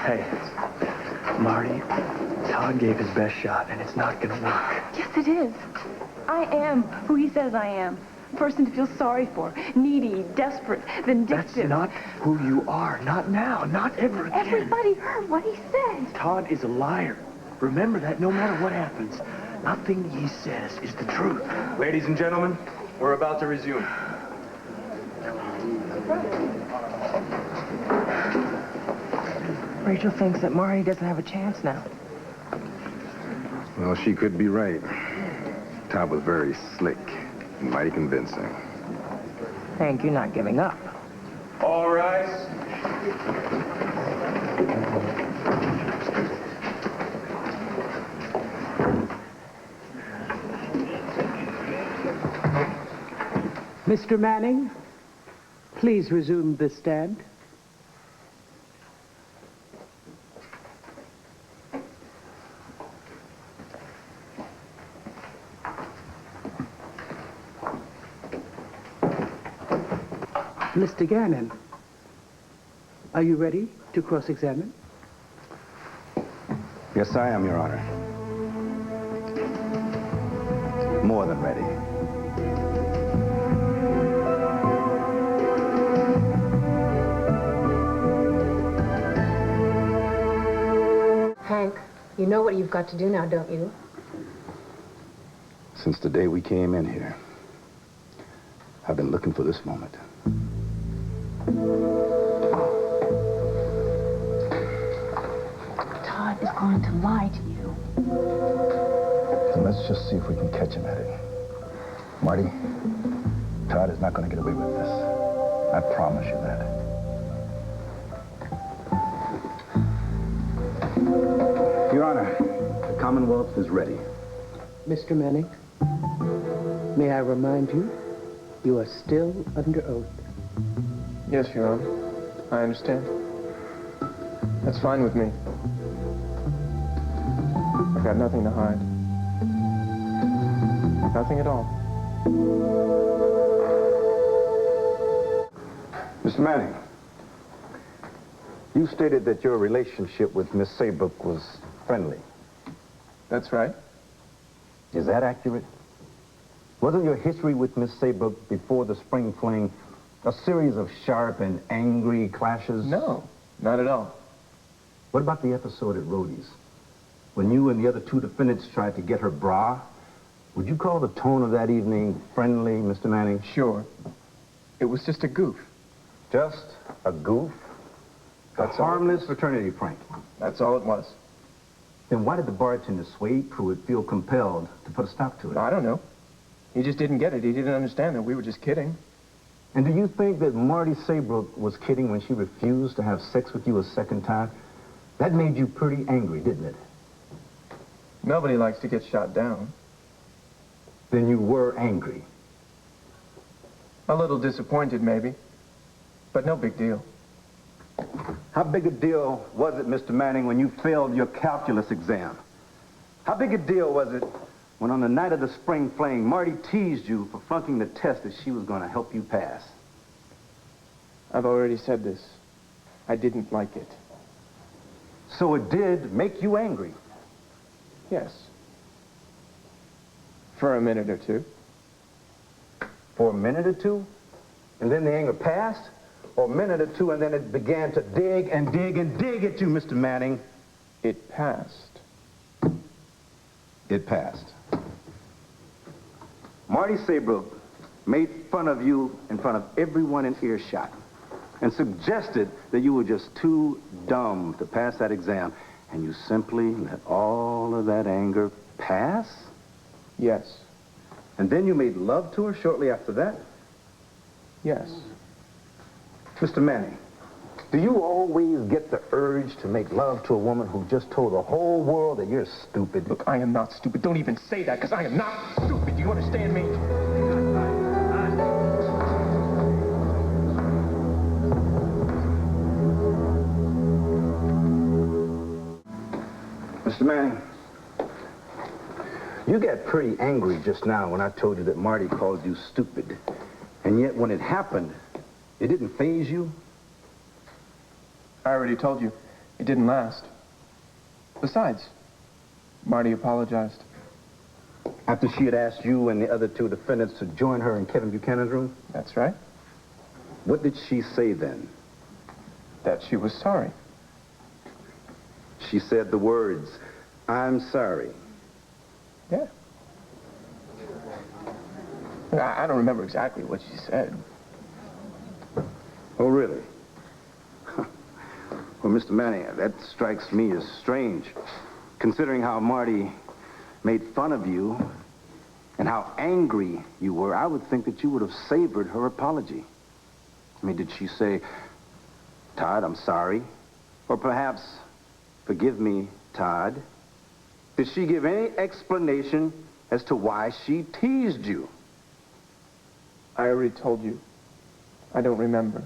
Hey, Marty, Todd gave his best shot, and it's not gonna work. Yes, it is. I am who he says I am. A person to feel sorry for. Needy, desperate, vindictive. That's not who you are. Not now. Not ever again. Everybody heard what he said. Todd is a liar. Remember that no matter what happens, nothing he says is the truth. Ladies and gentlemen, we're about to resume. Rachel thinks that Marty doesn't have a chance now. Well, she could be right. Todd was very slick and mighty convincing. Hank, you're not giving up. All rise. Mr. Manning, please resume the stand. Mr. Gannon, are you ready to cross-examine? Yes, I am, Your Honor. More than ready. Hank, you know what you've got to do now, don't you? Since the day we came in here, I've been looking for this moment. Todd is going to lie to you. Then let's just see if we can catch him at it. Marty, Todd is not going to get away with this. I promise you that. Your Honor, the Commonwealth is ready. Mr. Manning, may I remind you, you are still under oath. Yes, Your Honor. I understand. That's fine with me. I've got nothing to hide. Nothing at all. Mr. Manning, you stated that your relationship with Miss Saybrook was friendly. That's right. Is that accurate? Wasn't your history with Miss Saybrook before the spring fling a series of sharp and angry clashes? No, not at all. What about the episode at Rhodey's? When you and the other two defendants tried to get her bra? Would you call the tone of that evening friendly, Mr. Manning? Sure. It was just a goof. Just a goof? A harmless fraternity prank? That's all it was. Then why did the bartender, Swade Pruitt, feel compelled to put a stop to it? I don't know. He just didn't get it. He didn't understand that we were just kidding. And do you think that Marty Saybrook was kidding when she refused to have sex with you a second time? That made you pretty angry, didn't it? Nobody likes to get shot down. Then you were angry. A little disappointed, maybe. But no big deal. How big a deal was it, Mr. Manning, when you failed your calculus exam? How big a deal was it when on the night of the spring fling, Marty teased you for flunking the test that she was going to help you pass? I've already said this. I didn't like it. So it did make you angry? Yes. For a minute or two. For a minute or two? And then the anger passed? Or a minute or two and then it began to dig and dig and dig at you, Mr. Manning? It passed. It passed. Marty Saybrook made fun of you in front of everyone in earshot and suggested that you were just too dumb to pass that exam, and you simply let all of that anger pass? Yes. And then you made love to her shortly after that? Yes. Mr. Manning, do you always get the urge to make love to a woman who just told the whole world that you're stupid? Look, I am not stupid. Don't even say that, because I am not stupid. Do you understand me? Mr. Manning, you got pretty angry just now when I told you that Marty called you stupid. And yet when it happened, it didn't faze you? I already told you. It didn't last. Besides, Marty apologized. After she had asked you and the other two defendants to join her in Kevin Buchanan's room? That's right. What did she say then? That she was sorry. She said the words, "I'm sorry." Yeah. I don't remember exactly what she said. Oh, really? Well, Mr. Manning, that strikes me as strange, considering how Marty made fun of you and how angry you were. I would think that you would have savored her apology. I mean, did she say, "Todd, I'm sorry"? Or perhaps, "Forgive me, Todd"? Did she give any explanation as to why she teased you? I already told you. I don't remember.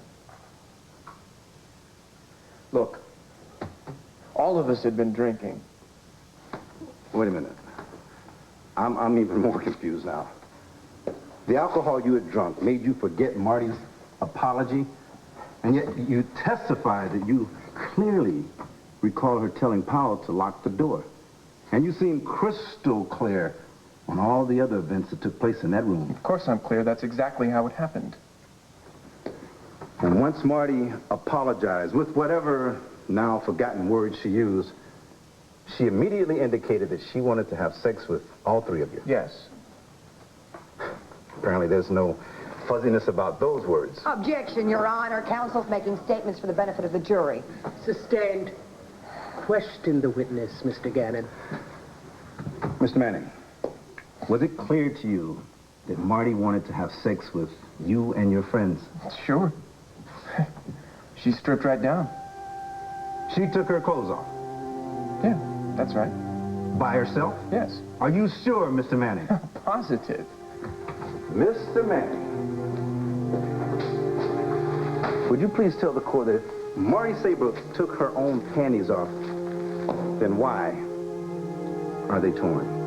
Look, all of us had been drinking. Wait a minute. I'm even more confused now. The alcohol you had drunk made you forget Marty's apology, and yet you testified that you clearly recall her telling Powell to lock the door. And you seem crystal clear on all the other events that took place in that room. Of course I'm clear. That's exactly how it happened. And once Marty apologized, with whatever now forgotten words she used, she immediately indicated that she wanted to have sex with all three of you. Yes. Apparently there's no fuzziness about those words. Objection, Your Honor. Counsel's making statements for the benefit of the jury. Sustained. Question the witness, Mr. Gannon. Mr. Manning, was it clear to you that Marty wanted to have sex with you and your friends? Sure. She stripped right down. She took her clothes off. Yeah, that's right. By herself? Yes. Are you sure, Mr. Manning? Positive. Mr. Manning, would you please tell the court that if Marty Saybrook took her own panties off, then why are they torn?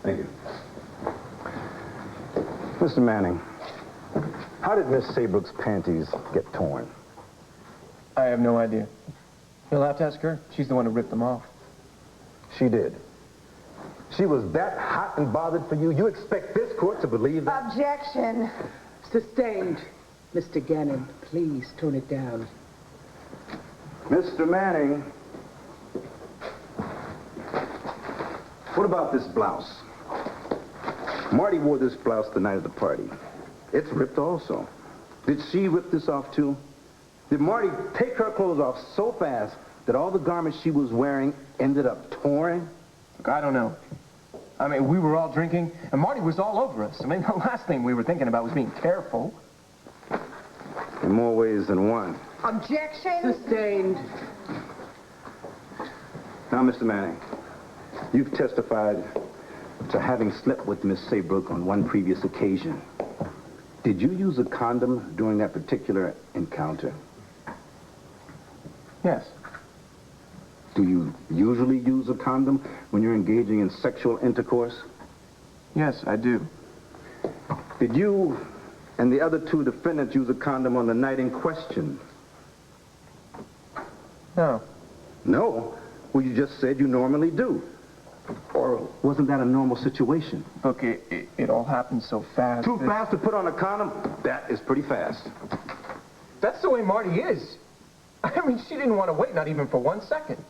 Thank you. Mr. Manning, how did Miss Saybrook's panties get torn? I have no idea. You'll have to ask her. She's the one who ripped them off. She did. She was that hot and bothered for you. You expect this court to believe that? Objection. Sustained. Mr. Gannon, please tone it down. Mr. Manning, what about this blouse? Marty wore this blouse the night of the party. It's ripped also. Did she rip this off too? Did Marty take her clothes off so fast that all the garments she was wearing ended up torn? Look, I don't know. I mean, we were all drinking, and Marty was all over us. I mean, the last thing we were thinking about was being careful. In more ways than one. Objection. Sustained. Now, Mr. Manning, you've testified to having slept with Miss Saybrook on one previous occasion. Did you use a condom during that particular encounter? Yes. Do you usually use a condom when you're engaging in sexual intercourse? Yes, I do. Did you and the other two defendants use a condom on the night in question? No. No? Well, you just said you normally do. Or wasn't that a normal situation? Look, it all happened so fast. Too fast to put on a condom? That is pretty fast. That's the way Marty is. I mean, she didn't want to wait, not even for 1 second.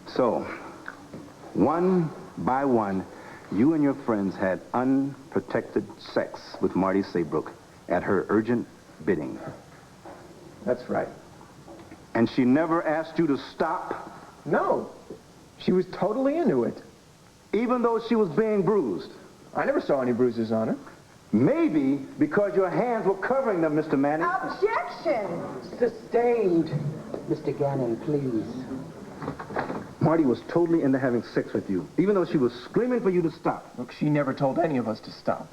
So, one by one, you and your friends had unprotected sex with Marty Saybrook at her urgent bidding. That's right. And she never asked you to stop? No. She was totally into it. Even though she was being bruised? I never saw any bruises on her. Maybe because your hands were covering them, Mr. Manning. Objection. Sustained. Mr. Gannon, please. Marty was totally into having sex with you, even though she was screaming for you to stop. Look, she never told any of us to stop.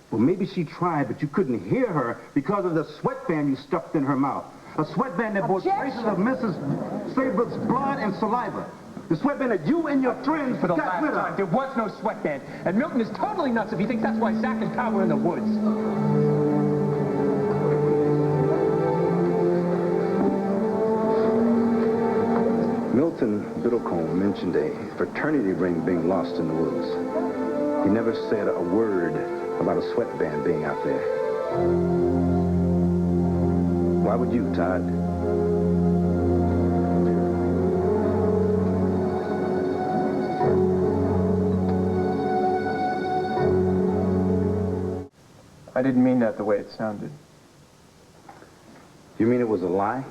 Well, maybe she tried, but you couldn't hear her because of the sweatband you stuffed in her mouth. A sweatband that bore traces of Mrs. Saybrook's blood and saliva. The sweatband that you and your friends For the got last rid time, of. there was no sweatband. And Milton is totally nuts if he thinks that's why Zach and Kyle were in the woods. Milton Biddlecombe mentioned a fraternity ring being lost in the woods. He never said a word about a sweatband being out there. Why would you, Todd? I didn't mean that the way it sounded. You mean it was a lie?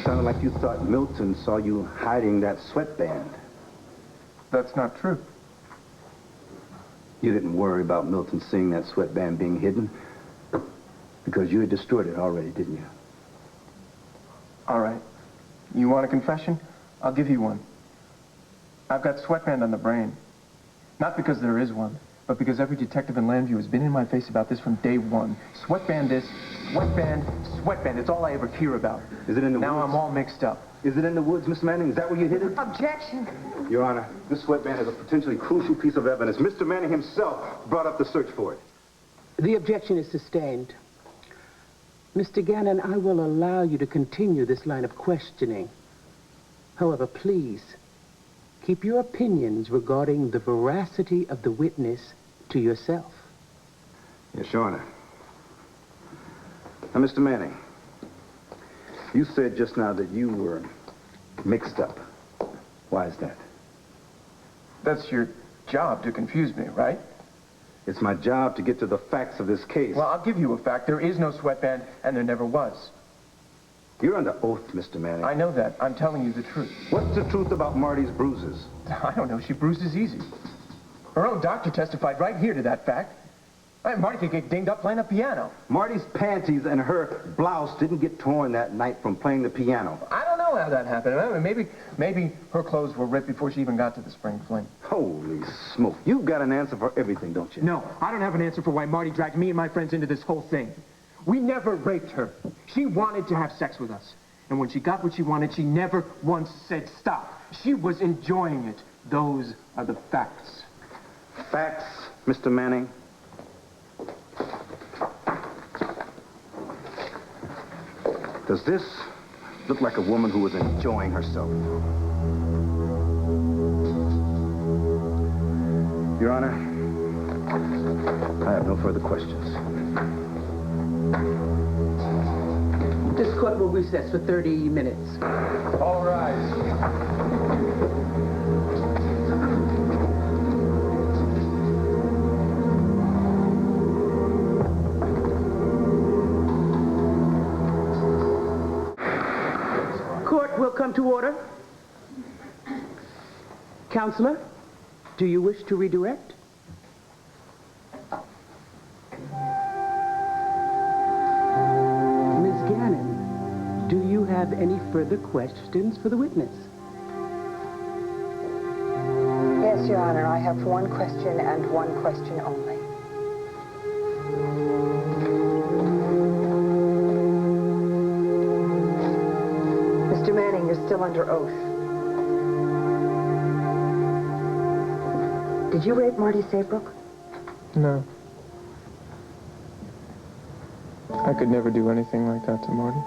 Sounded like you thought Milton saw you hiding that sweatband. That's not true. You didn't worry about Milton seeing that sweatband being hidden because you had destroyed it already, didn't you? All right. You want a confession? I'll give you one. I've got sweatband on the brain. Not because there is one, but because every detective in Landview has been in my face about this from day one. Sweatband this, sweatband, sweatband. It's all I ever hear about. Is it in the Now woods? I'm all mixed up. Is it in the woods, Mr. Manning? Is that where you hid it? Objection. Your Honor, this sweatband is a potentially crucial piece of evidence. Mr. Manning himself brought up the search for it. The objection is sustained. Mr. Gannon, I will allow you to continue this line of questioning. However, please, keep your opinions regarding the veracity of the witness to yourself. Yes, Your Honor. Now, Mr. Manning, you said just now that you were mixed up. Why is that? That's your job to confuse me, right? It's my job to get to the facts of this case. Well, I'll give you a fact. There is no sweatband, and there never was. You're under oath, Mr. Manning. I know that. I'm telling you the truth. What's the truth about Marty's bruises? I don't know. She bruises easy. Her own doctor testified right here to that fact. Marty could get dinged up playing the piano. Marty's panties and her blouse didn't get torn that night from playing the piano. I don't know how that happened. I mean, maybe her clothes were ripped before she even got to the spring fling. Holy smoke. You've got an answer for everything, don't you? No, I don't have an answer for why Marty dragged me and my friends into this whole thing. We never raped her. She wanted to have sex with us. And when she got what she wanted, she never once said stop. She was enjoying it. Those are the facts. Facts, Mr. Manning? Does this look like a woman who was enjoying herself? Your Honor, I have no further questions. This court will recess for 30 minutes. All rise. Court will come to order. Counselor, do you wish to redirect? Ms. Gannon, do you have any further questions for the witness? Yes, Your Honor, I have one question and one question only. Mr. Manning, you're still under oath. Did you rape Marty Saybrook? No. I could never do anything like that to Marty.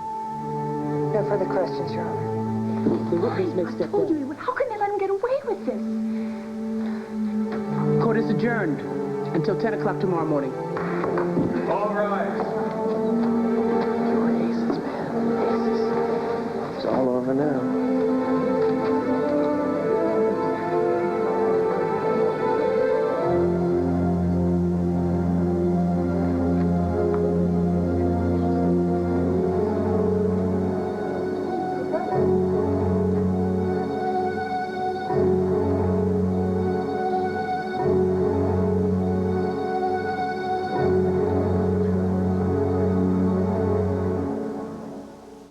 No further questions, Your Honor. The witness may step down. How can they let him get away with this? Court is adjourned until 10 o'clock tomorrow morning. All rise.